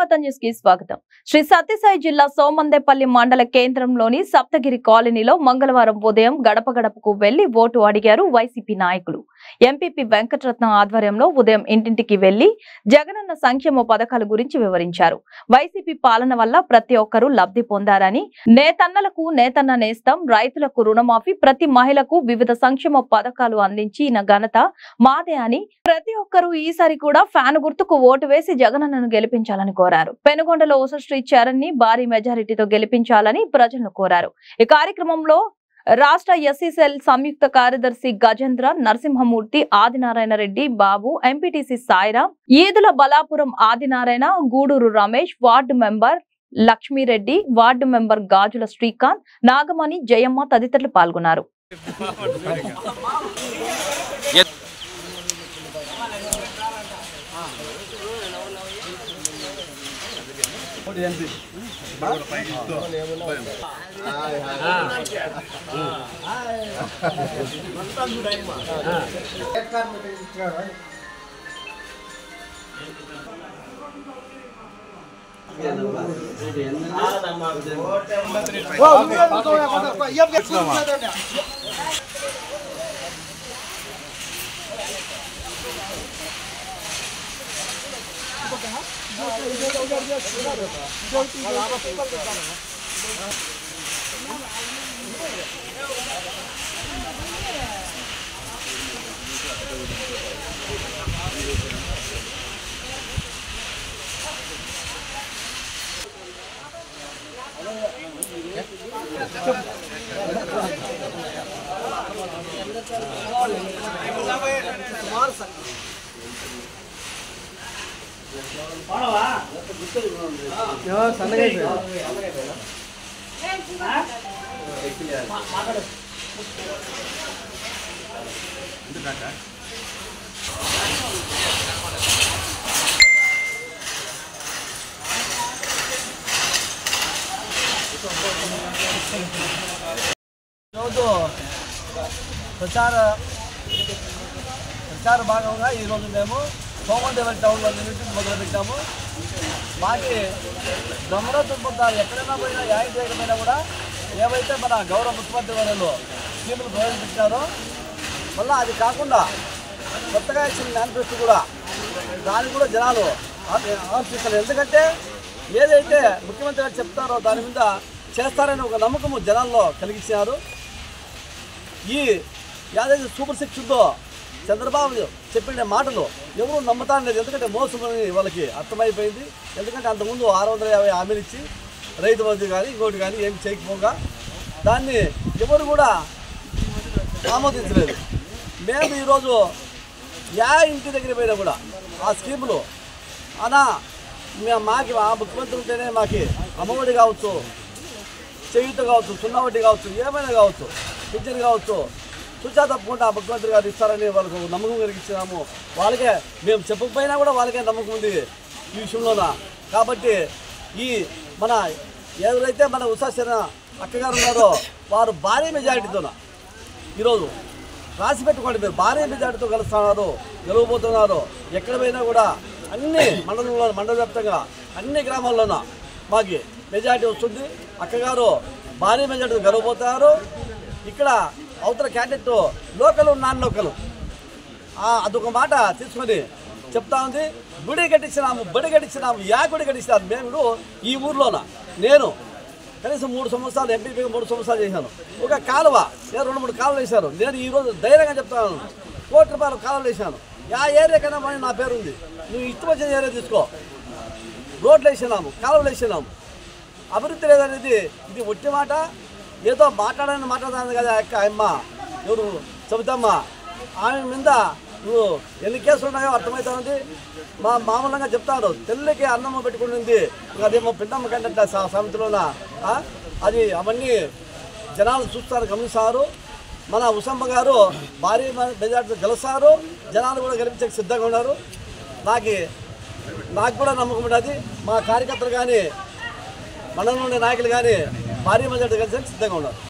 మానవత న్యూస్ కి స్వాగతం. శ్రీ సత్యసాయి జిల్లా సోమందేపల్లి మండల కేంద్రంలోని సప్తగిరి కాలనీలో మంగళవారం ఉదయం గడప గడపకు వెళ్లి ఓటు అడిగారు వైసీపీ నాయకులు. ఎంపీపీ వెంకటరత్నం ఆధ్వర్యంలో ఉదయం ఇంటింటికి వెళ్లి జగనన్న సంక్షేమ పథకాల గురించి వివరించారు. వైసీపీ పాలన వల్ల ప్రతి ఒక్కరూ లబ్ధి పొందారని, నేతన్నలకు నేతన్న నేస్తం, రైతులకు రుణమాఫీ, ప్రతి మహిళకు వివిధ సంక్షేమ పథకాలు అందించిన ఘనత మాదే అని, ప్రతి ఒక్కరూ ఈసారి కూడా ఫ్యాన్ గుర్తుకు ఓటు వేసి జగనన్నను గెలిపించాలని కోరారు. పెనుగొండలో శ్రీ చరణ్ ని భారీ మెజారిటీతో గెలిపించాలని ప్రజలను కోరారు. ఈ కార్యక్రమంలో రాష్ట్ర ఎస్సీసెల్ సంయుక్త కార్యదర్శి Gajendra, Narasimhamurthy, Adinarayana Reddy, Babu, MPTC Sairam, Eedula Balapuram Adinarayana, Guduru Ramesh, ward member Lakshmireddy, ward member Gajula Srikanth, Nagamani, Jayamma తదితరులు పాల్గొన్నారు. ప్రచార భాగంగా ఈరోజు మేము సోమందేపల్లి టౌన్లో మొదలుపెట్టాము. మాకి బ్రహ్మరథం ఎక్కడైనా పోయినా యాయం చేయకపోయినా కూడా ఏవైతే మన గౌరవ ముఖ్యమంత్రి వర్యులు స్కీములు ప్రవేశపెట్టారో మళ్ళీ అది కాకుండా కొత్తగా ఇచ్చిన మేనిఫెస్టో కూడా దాన్ని కూడా జనాలు ఆలోచిస్తారు. ఎందుకంటే ఏదైతే ముఖ్యమంత్రి గారు చెప్తారో దాని మీద చేస్తారని ఒక నమ్మకము జనాల్లో కలిగించారు. ఈ ఏదైతే సూపర్ సిక్స్ ఉందో చంద్రబాబు చెప్పిన మాటలు ఎవరు నమ్ముతాను లేదు. ఎందుకంటే మోసమని వాళ్ళకి అర్థమైపోయింది. ఎందుకంటే అంతకుముందు 650 హామీలు ఇచ్చి రైతు బంధు కానీ ఇంకోటి కానీ ఏం చేయకపోగా దాన్ని ఎవరు కూడా ఆమోదించలేదు. మేము ఈరోజు ఇంటి దగ్గర పోయినా కూడా ఆ స్కీములు అనా మాకి ఆ ముఖ్యమంత్రి ఉంటేనే మాకి అమ్మఒడి కావచ్చు, చేయూత కావచ్చు, సున్నా వడ్డీ కావచ్చు, ఏమైనా కావచ్చు, పింఛన్ కావచ్చు, చూచా తప్పకుండా ముఖ్యమంత్రి గారు ఇస్తారని వాళ్ళకు నమ్మకం కలిగించినాము. వాళ్ళకే మేము చెప్పకపోయినా కూడా వాళ్ళకే నమ్మకం ఉంది ఈ విషయంలోన. కాబట్టి ఈ మన ఎవరైతే మన ఉషాశరణ అక్కగారు ఉన్నారో వారు భారీ మెజారిటీతోన ఈరోజు రాసి పెట్టుకోండి, మీరు భారీ మెజారిటీతో గెలవబోతున్నారు. ఎక్కడ పోయినా కూడా అన్ని మండల వ్యాప్తంగా అన్ని గ్రామాల్లోన మాకు మెజారిటీ వస్తుంది. అక్కగారు భారీ మెజారిటీతో గెలవబోతున్నారు. ఇక్కడ అవతల క్యాండిడేట్ లోకల్ నాన్ లోకల్ అదొక మాట తీసుకొని చెప్తా ఉంది. గుడి కట్టించినాము, బడి కట్టించినాము, గుడి కట్టించినాము. మేము ఈ ఊర్లోన నేను కనీసం 3 సంవత్సరాలు ఎంపీపీగా 3 సంవత్సరాలు చేశాను. ఒక కాలువ 2-3 కాలువలు వేశాను. నేను ఈరోజు ధైర్యంగా చెప్తాను, ₹1 కోటి కాలువలు వేశాను. ఏరియా కన్నా మరి నా పేరు ఉంది. నువ్వు ఇష్టం వచ్చిన ఏరియా తీసుకో. రోడ్లు వేసినాము, కాలువలు వేసినాము. అభివృద్ధి లేదనేది ఇది ఒట్టి మాట. ఏదో మాట్లాడాను కదా అమ్మ ఎవరు చెబుతామ్మా, ఆమె మీద నువ్వు ఎన్ని కేసులు ఉన్నాయో అర్థమవుతుంది. మామూలుగా చెప్తారు, తెల్లకి అన్నమ్మ పెట్టుకునింది, అదేమో పిండమ్మ కంటే సమితిలోన అది అవన్నీ జనాలు చూస్తారు, గమనిస్తారు. మన ఉసమ్మ గారు భారీ మెజార్టీతో గెలుస్తారు. జనాలు కూడా గెలిపించే సిద్ధంగా ఉన్నారు. నాకు కూడా నమ్మకం ఉన్నది. మా కార్యకర్తలు కానీ మండలంలోని నాయకులు కానీ భారీ మెజార్టీ గెలిచేందుకు సిద్ధంగా ఉన్నారు.